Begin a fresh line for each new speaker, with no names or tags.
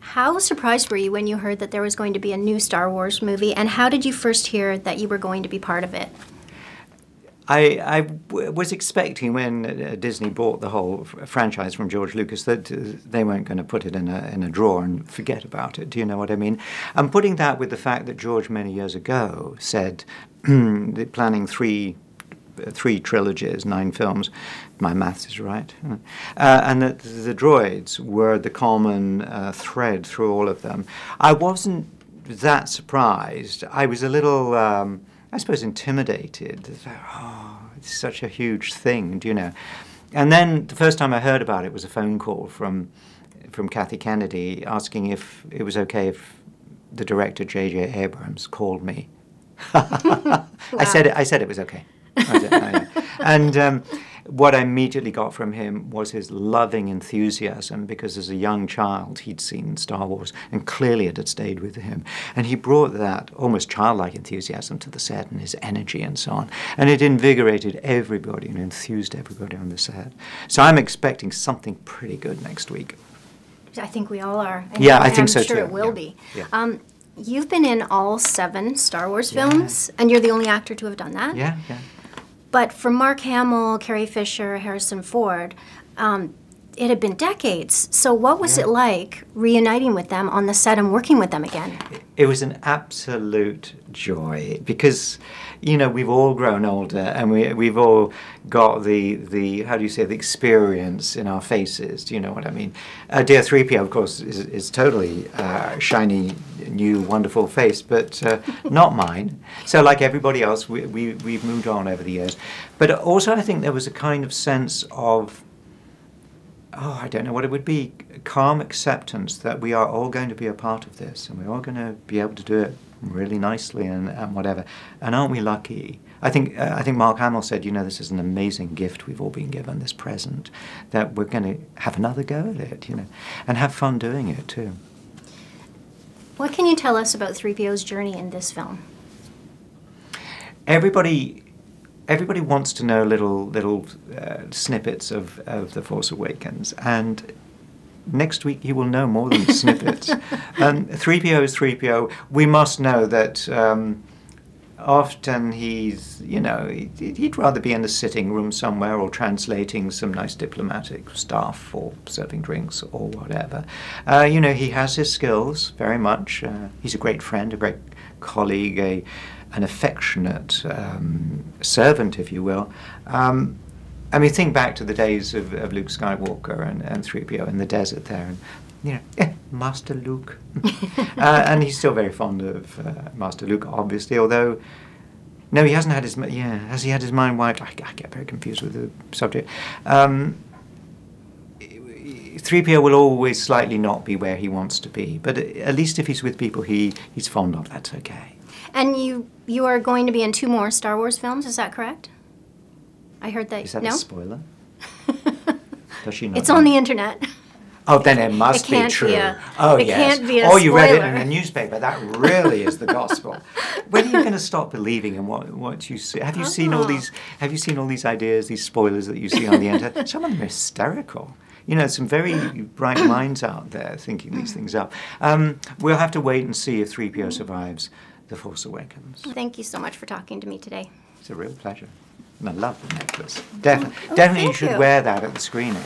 How surprised were you when you heard that there was going to be a new Star Wars movie, and how did you first hear that you were going to be part of it?
I was expecting when Disney bought the whole franchise from George Lucas that they weren't going to put it in a drawer and forget about it. Do you know what I mean? I'm putting that with the fact that George many years ago said planning three trilogies, 9 films, my maths is right, and that the droids were the common thread through all of them. I wasn't that surprised. I was a little, I suppose, intimidated. Oh, it's such a huge thing, do you know? And then the first time I heard about it was a phone call from Kathy Kennedy asking if it was okay if the director, J.J. Abrams, called me. Wow. I said it was okay. And what I immediately got from him was his loving enthusiasm, because as a young child he'd seen Star Wars and clearly it had stayed with him. And he brought that almost childlike enthusiasm to the set and his energy and so on. And it invigorated everybody and enthused everybody on the set. So I'm expecting something pretty good next week.
I think we all are.
Yeah, I think so
too. I'm sure it will be. Yeah. You've been in all 7 Star Wars films, and you're the only actor to have done that.
Yeah.
But for Mark Hamill, Carrie Fisher, Harrison Ford, it had been decades. So what was it like reuniting with them on the set and working with them again?
It was an absolute joy because, you know, we've all grown older and we've all got the how do you say, the experience in our faces. Do you know what I mean? Dear 3PO, of course, is totally shiny, new, wonderful face, but not mine. So like everybody else, we've moved on over the years. But also I think there was a kind of sense of, I don't know what it would be, calm acceptance that we are all going to be a part of this and we're all going to be able to do it really nicely and whatever. And aren't we lucky? I think Mark Hamill said, you know, this is an amazing gift we've all been given, this present, that we're going to have another go at it, you know, and have fun doing it too.
What can you tell us about 3PO's journey in this film?
Everybody wants to know little snippets of The Force Awakens, and next week you will know more than snippets. 3PO is 3PO. We must know that often he's, you know, he'd rather be in the sitting room somewhere or translating some nice diplomatic stuff or serving drinks or whatever. You know, he has his skills very much. He's a great friend, a great colleague, an affectionate servant, if you will. I mean, think back to the days of Luke Skywalker and 3PO in the desert there, and you know, Master Luke. And he's still very fond of Master Luke, obviously, although, no, he hasn't had his, has he had his mind wiped? I get very confused with the subject. 3PO will always slightly not be where he wants to be, but at least if he's with people he's fond of, that's okay.
And you are going to be in 2 more Star Wars films, is that correct? I heard that.
Is that a spoiler? Does she not?
It's on the internet.
Oh, then it must be true.
It
Can't be a
spoiler.
You read it in a newspaper. That really is the gospel. When are you going to stop believing in what you see? Have you seen all these? Have you seen all these ideas, these spoilers that you see on the internet? Some of them are hysterical. You know, some very bright minds out there thinking these things up. We'll have to wait and see if 3PO survives The Force Awakens.
Thank you so much for talking to me today.
It's a real pleasure. And I love the necklace. Definitely you should wear that at the screening.